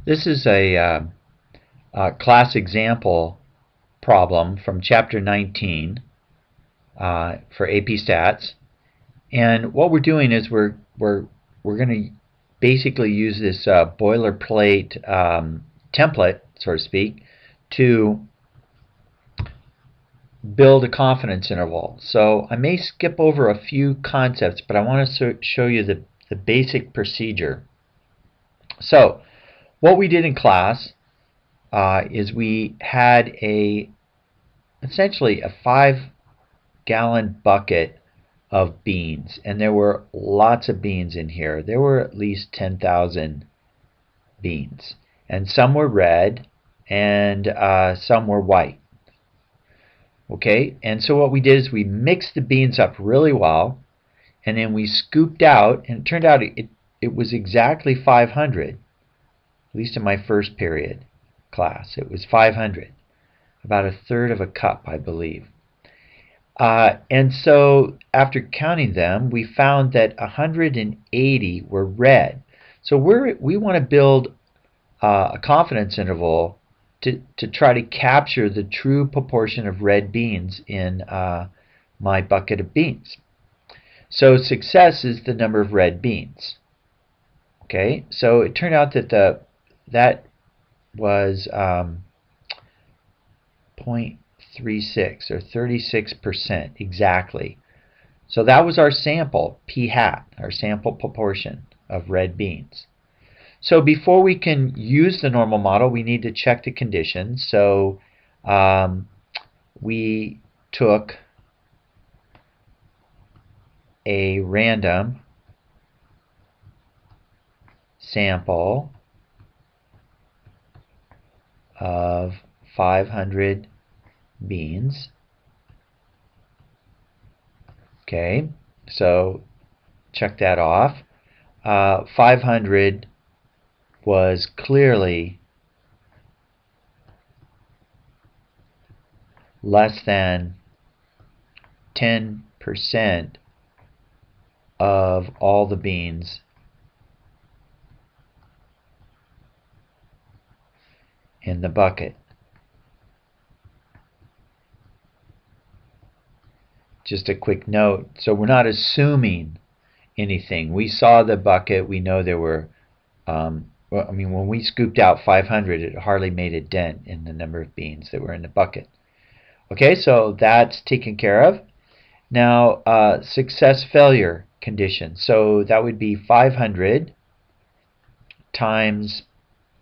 This is a class example problem from Chapter 19 for AP Stats. And what we're doing is we're going to basically use this boilerplate template, so to speak, to build a confidence interval. So I may skip over a few concepts, but I want to show you the basic procedure. So what we did in class is we had essentially a 5-gallon bucket of beans, and there were lots of beans in here. There were at least 10,000 beans, and some were red and some were white. Okay, and so what we did is we mixed the beans up really well, and then we scooped out, and it turned out it was exactly 500, at least in my first period class. It was 500, about a third of a cup, I believe. And so after counting them, we found that 180 were red. So we want to build a confidence interval to try to capture the true proportion of red beans in my bucket of beans. So success is the number of red beans. Okay, so it turned out that that was 0.36 or 36% exactly. So that was our sample, p hat, our sample proportion of red beans. So before we can use the normal model, we need to check the conditions. So we took a random sample of 500 beans. Okay, so check that off. 500 was clearly less than 10% of all the beans in the bucket. Just a quick note, so we're not assuming anything. We saw the bucket, we know there were well, I mean, when we scooped out 500, it hardly made a dent in the number of beans that were in the bucket. Okay, so that's taken care of. Now, success failure condition. So that would be 500 times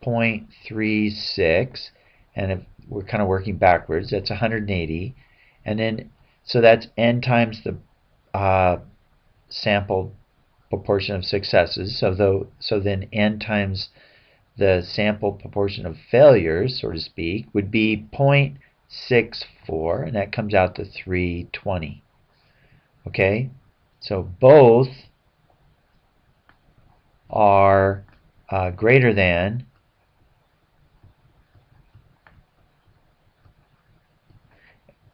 0.36, and if we're kind of working backwards, that's 180, and then so that's n times the sample proportion of successes. So then n times the sample proportion of failures, so to speak, would be 0.64, and that comes out to 320. Okay, so both are greater than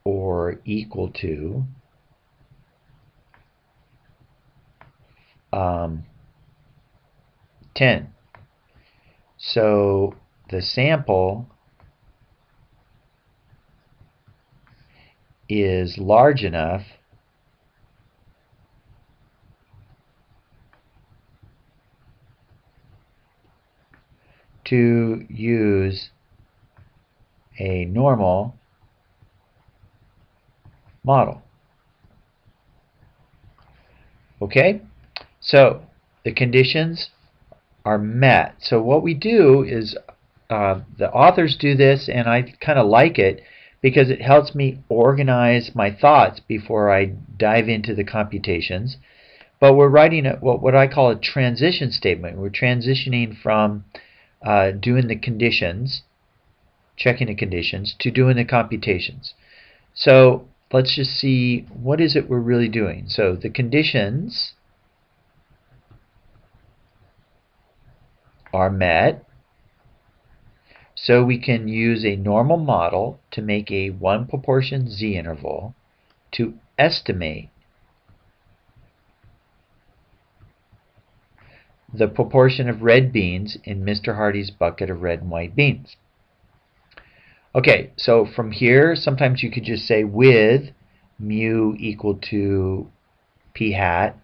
or equal to 10. So the sample is large enough to use a normal model. Okay, so the conditions are met. So what we do is the authors do this, and I kind of like it because it helps me organize my thoughts before I dive into the computations. But we're writing what I call a transition statement. We're transitioning from doing the conditions, checking the conditions, to doing the computations. So let's just see, what is it we're really doing? So the conditions are met, so we can use a normal model to make a 1 proportion z interval to estimate the proportion of red beans in Mr. Hardy's bucket of red and white beans. Okay, so from here, sometimes you could just say with mu equal to p hat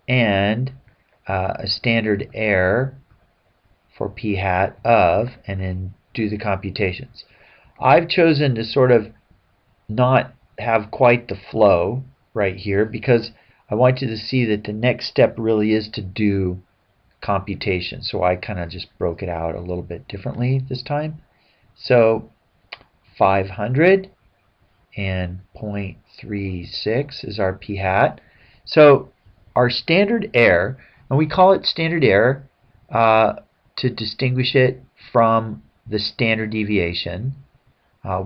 and a standard error for p hat of, and then do the computations. I've chosen to sort of not have quite the flow right here because I want you to see that the next step really is to do computation. So I kind of just broke it out a little bit differently this time. So 500 and 0.36 is our p hat. So our standard error, and we call it standard error to distinguish it from the standard deviation.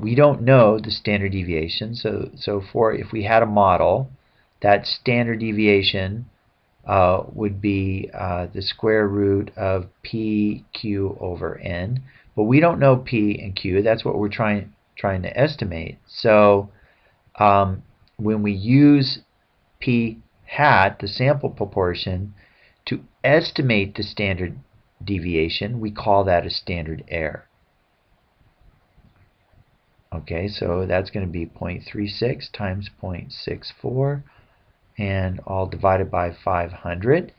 We don't know the standard deviation, so if we had a model, that standard deviation would be the square root of PQ over N, but we don't know P and Q. That's what we're trying to estimate. So when we use P hat, the sample proportion, to estimate the standard deviation, we call that a standard error. Okay, so that's going to be 0.36 times 0.64 and all divided by 500.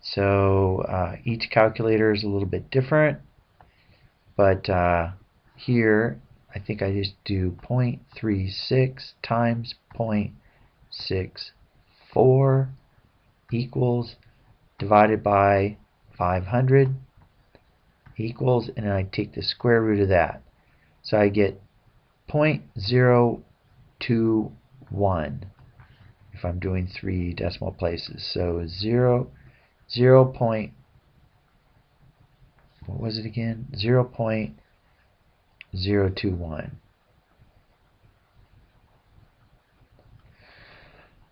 So each calculator is a little bit different, but here I think I just do 0.36 times 0.64 equals divided by 500 equals, and then I take the square root of that. So I get 0.021 if I'm doing 3 decimal places. So 0 point, what was it again? 0.021.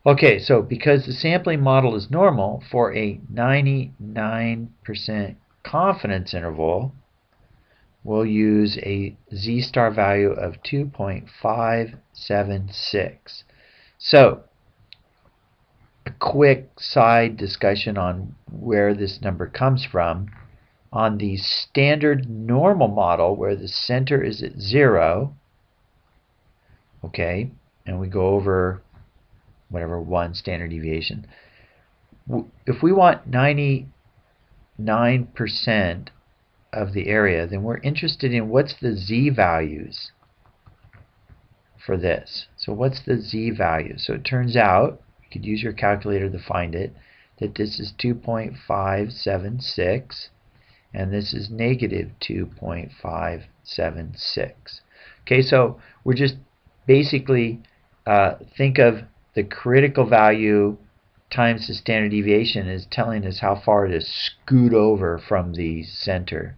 Okay, so because the sampling model is normal for a 99% confidence interval, we'll use a z-star value of 2.576. So, a quick side discussion on where this number comes from. On the standard normal model, where the center is at 0, okay, and we go over whatever 1 standard deviation. If we want 99% of the area, then we're interested in what's the z values for this. So what's the z value? So it turns out, you could use your calculator to find it, that this is 2.576 and this is negative 2.576. Okay, so we're just basically think of the critical value times the standard deviation is telling us how far to scoot over from the center.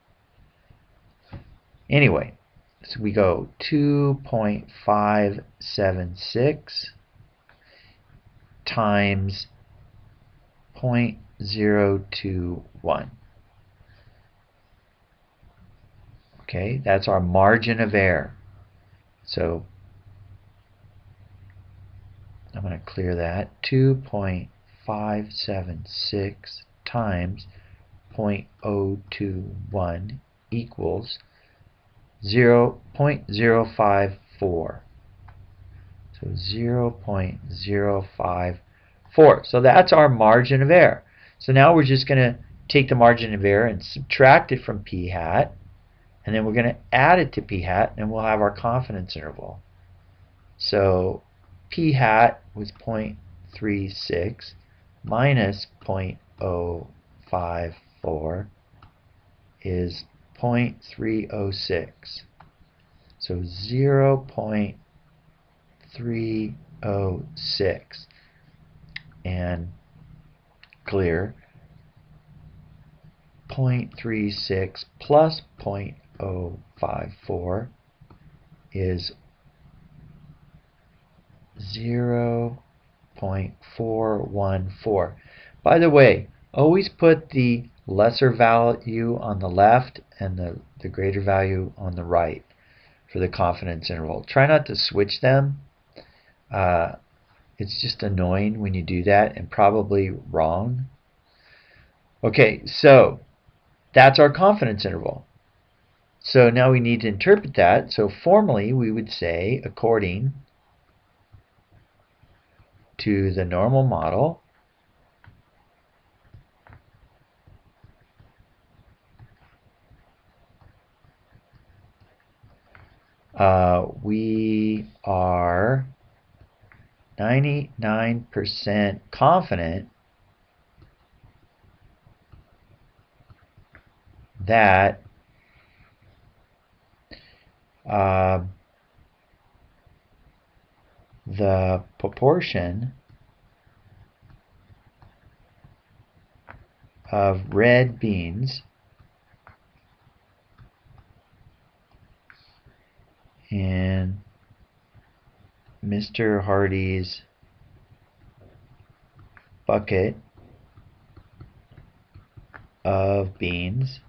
Anyway, so we go 2.576 times 0.021. Okay, that's our margin of error. So I'm going to clear that. 2.576 times 0.021 equals 0.054. So 0.054. So that's our margin of error. So now we're just going to take the margin of error and subtract it from p hat, and then we're going to add it to p hat, and we'll have our confidence interval. So p hat was 0.36 minus 0.054 is 0.306. So 0.306 and clear. 0.36 plus 0.054 is 0.414. By the way, always put the lesser value on the left and the greater value on the right for the confidence interval. Try not to switch them. It's just annoying when you do that and probably wrong. Okay, so that's our confidence interval. So now we need to interpret that. So formally we would say, according to the normal model, we are 99% confident that the proportion of red beans in Mr. Hardy's bucket of beans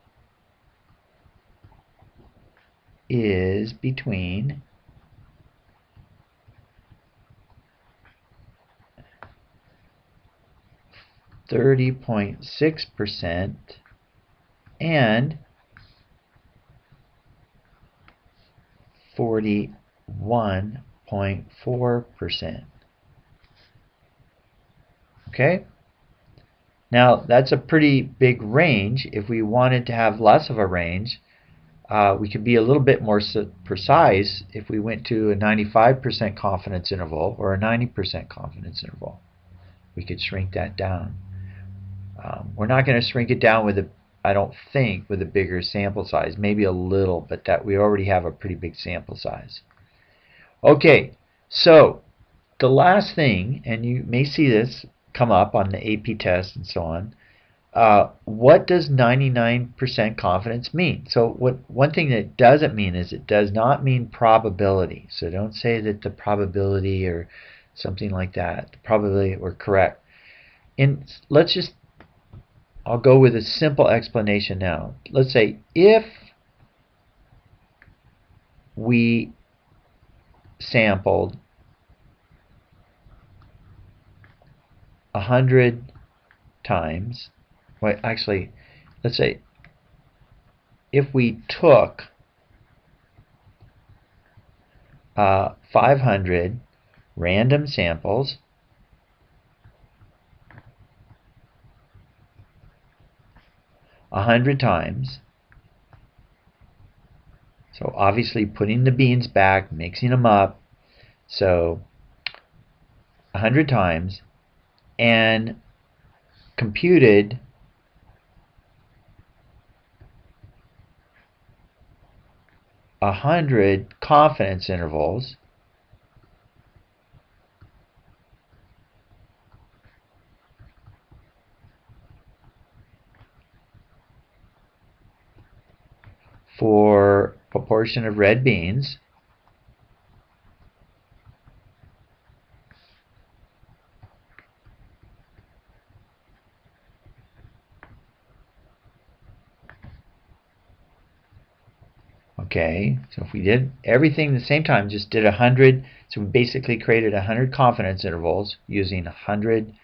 is between 30.6% and 41.4%. Okay? Now, that's a pretty big range. If we wanted to have less of a range, we could be a little bit more precise if we went to a 95% confidence interval or a 90% confidence interval. We could shrink that down. We're not going to shrink it down with I don't think, with a bigger sample size. Maybe a little, but that we already have a pretty big sample size. Okay, so the last thing, and you may see this come up on the AP test and so on, what does 99% confidence mean? So one thing that it doesn't mean is it does not mean probability. So don't say that the probability or something like that, the probability we're correct. I'll go with a simple explanation now. Let's say if we sampled 100 times, well, actually, let's say if we took 500 random samples a 100 times, so obviously putting the beans back, mixing them up, so 100 times, and computed a 100 confidence intervals, for proportion of red beans, okay, so if we did everything at the same time, just did 100, so we basically created 100 confidence intervals using 100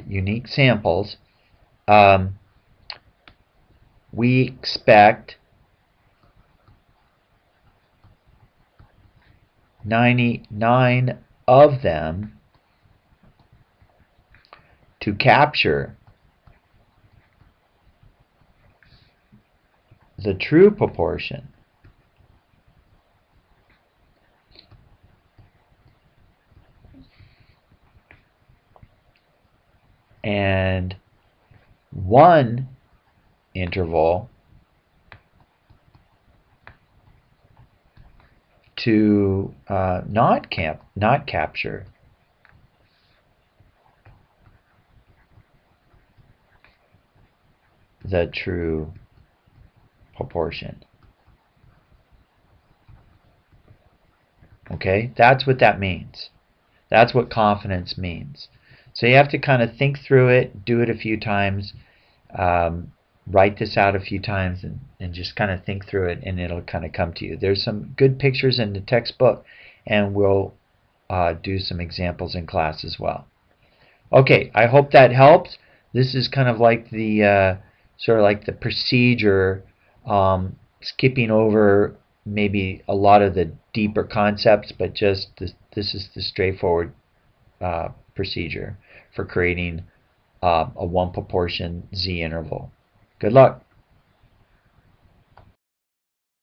unique samples, we expect 99 of them to capture the true proportion and one interval to not capture the true proportion. Okay, that's what that means. That's what confidence means. So you have to kind of think through it, do it a few times, write this out a few times, and just kind of think through it, and it'll kind of come to you. There's some good pictures in the textbook, and we'll do some examples in class as well. Okay, I hope that helps. This is kind of like the sort of like the procedure, skipping over maybe a lot of the deeper concepts, but just this is the straightforward procedure for creating a one proportion z interval. Good luck.